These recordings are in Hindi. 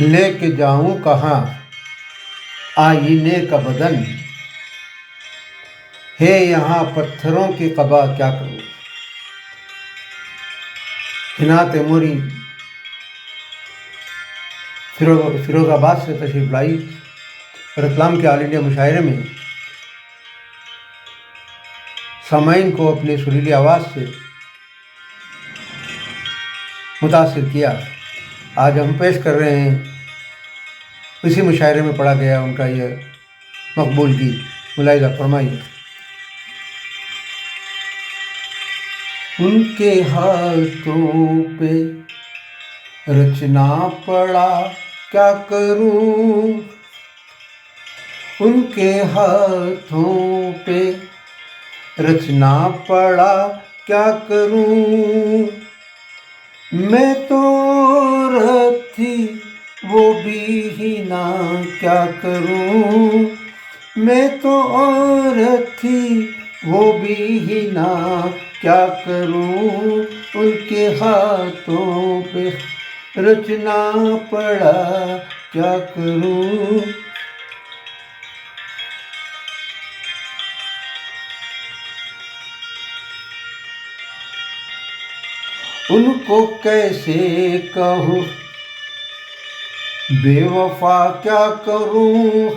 लेके जाऊं कहाँ आईने का बदन, है यहाँ पत्थरों की कबा क्या करूं। हिना तैमूरी फिरोज़ाबाद से तशरीफ लाई रतलाम के ऑल इंडिया मुशायरे में सामाईन को अपनी सुरीली आवाज़ से मुतासिर किया। आज हम पेश कर रहे हैं इसी मुशायरे में पढ़ा गया उनका यह मकबूल गीत, मुलाहिज़ा फरमाइए। उनके हाथों पे रचना पड़ा क्या करूं, उनके हाथों पे रचना पड़ा क्या करूं। मैं तो औरत थी वो भी ही ना क्या करूं, मैं तो औरत थी वो भी ही ना क्या करूं। उनके हाथों पे रचना पड़ा क्या करूं। उनको कैसे कहूँ बेवफा क्या करूं,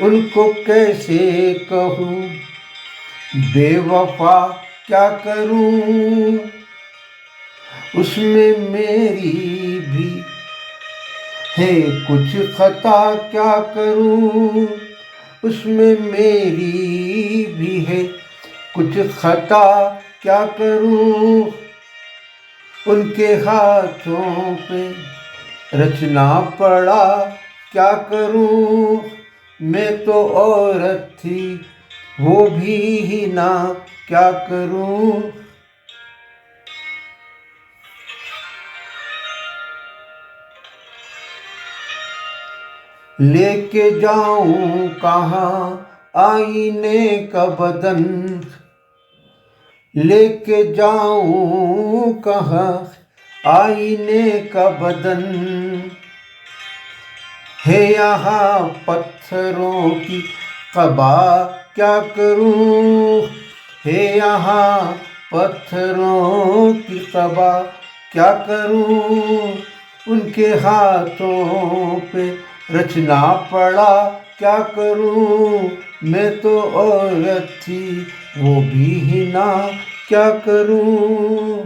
उनको कैसे कहूँ बेवफा क्या करूं। उसमें मेरी भी है कुछ खता क्या करूं, उसमें मेरी भी है कुछ खता क्या करूं। उनके हाथों पे रचना पड़ा क्या करूं। मैं तो औरत थी वो भी ही ना क्या करूं। लेके जाऊं कहाँ आईने का बदन, लेके जाऊं कहाँ आईने का बदन। है यहाँ पत्थरों की कबा क्या करूं, है यहाँ पत्थरों की कबा क्या करूं। उनके हाथों पे रचना पड़ा क्या करूं। मैं तो औरत थी वो भी ही ना क्या करूं।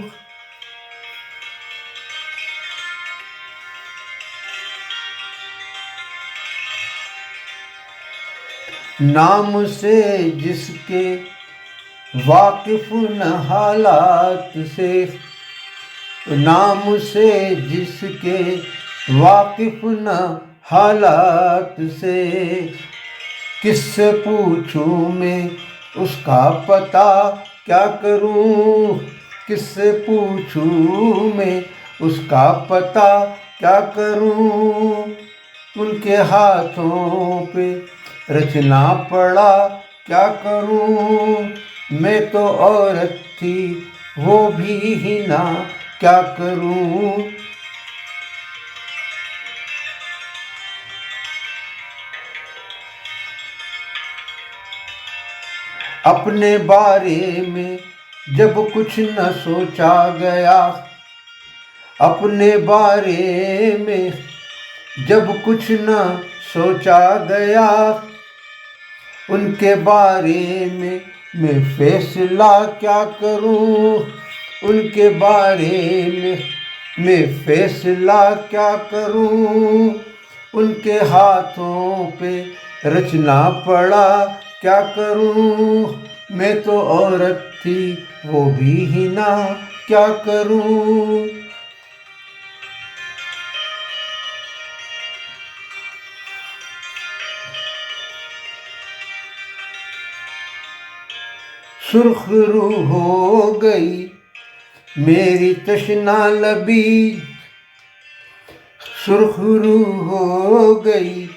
नाम से जिसके वाकिफ न हालात से, नाम से जिसके वाकिफ न हालात से। किससे पूछूं मैं उसका पता क्या करूं, किससे पूछूं मैं उसका पता क्या करूं। उनके हाथों पे रचना पड़ा क्या करूं। मैं तो औरत थी वो भी ही ना क्या करूं। अपने बारे में जब कुछ न सोचा गया, अपने बारे में जब कुछ न सोचा गया। उनके बारे में मैं फैसला क्या करूं, उनके बारे में मैं फैसला क्या करूं। उनके हाथों पे रचना पड़ा क्या करूं। मैं तो औरत थी वो भी ही ना क्या करूं। सुर्ख रूह हो गई मेरी तशना लबी, सुर्ख रूह हो गई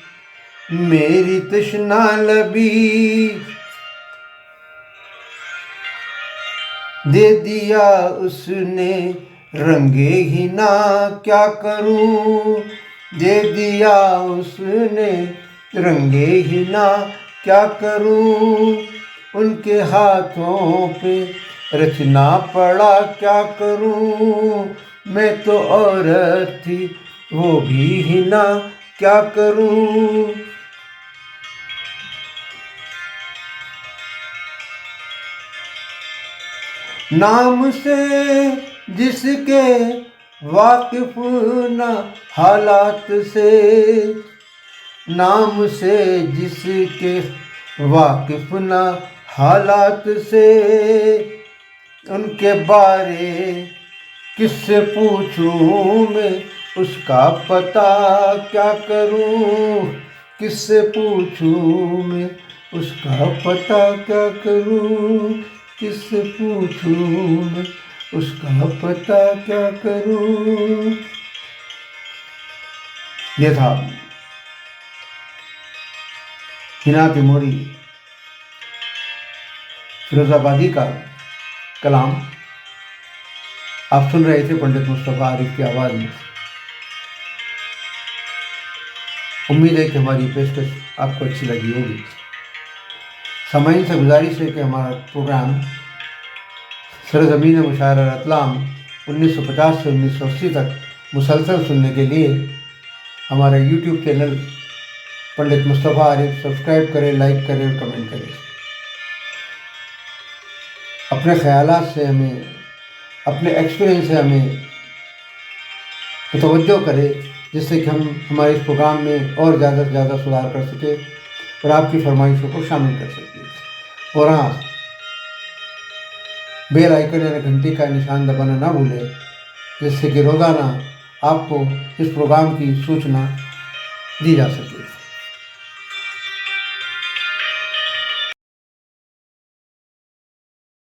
मेरी तशना लबी। दे दिया उसने रंगे ही ना क्या करूं, दे दिया उसने रंगे ही ना क्या करूं, उनके हाथों पे रचना पड़ा क्या करूं, मैं तो औरत थी वो भी ही ना क्या करूं। नाम से जिसके वाकिफ न हालात से, नाम से जिसके वाकिफ न हालात से, उनके बारे किससे पूछूं मैं, उसका पता क्या करूं, किससे पूछूं मैं, उसका पता क्या करूं, किससे पूछूं मैं, उसका पता क्या करूं। ये था हिना तिमोरी फिरोजाबादी का कलाम। आप सुन रहे थे पंडित मुस्तफ़ा आरिफ की आवाज़ में। उम्मीद है कि हमारी पेशकश आपको अच्छी लगी होगी। सामाईन से गुजारिश है कि हमारा प्रोग्राम सरज़मीन मुशायरा रतलाम 1950 से 1980 तक मुसलसल सुनने के लिए हमारे YouTube चैनल पंडित मुस्तफ़ा आरिफ सब्सक्राइब करें, लाइक करें और कमेंट करें। अपने ख़यालात से हमें, अपने एक्सपीरियंस से हमें तवज्जो करें, जिससे कि हम हमारे इस प्रोग्राम में और ज़्यादा से ज़्यादा सुधार कर सकें और आपकी फरमाइशों को शामिल कर सकें। और हाँ, बेल आइकन यानी घंटी का निशान दबाना ना भूलें, जिससे कि रोज़ाना आपको इस प्रोग्राम की सूचना दी जा सके।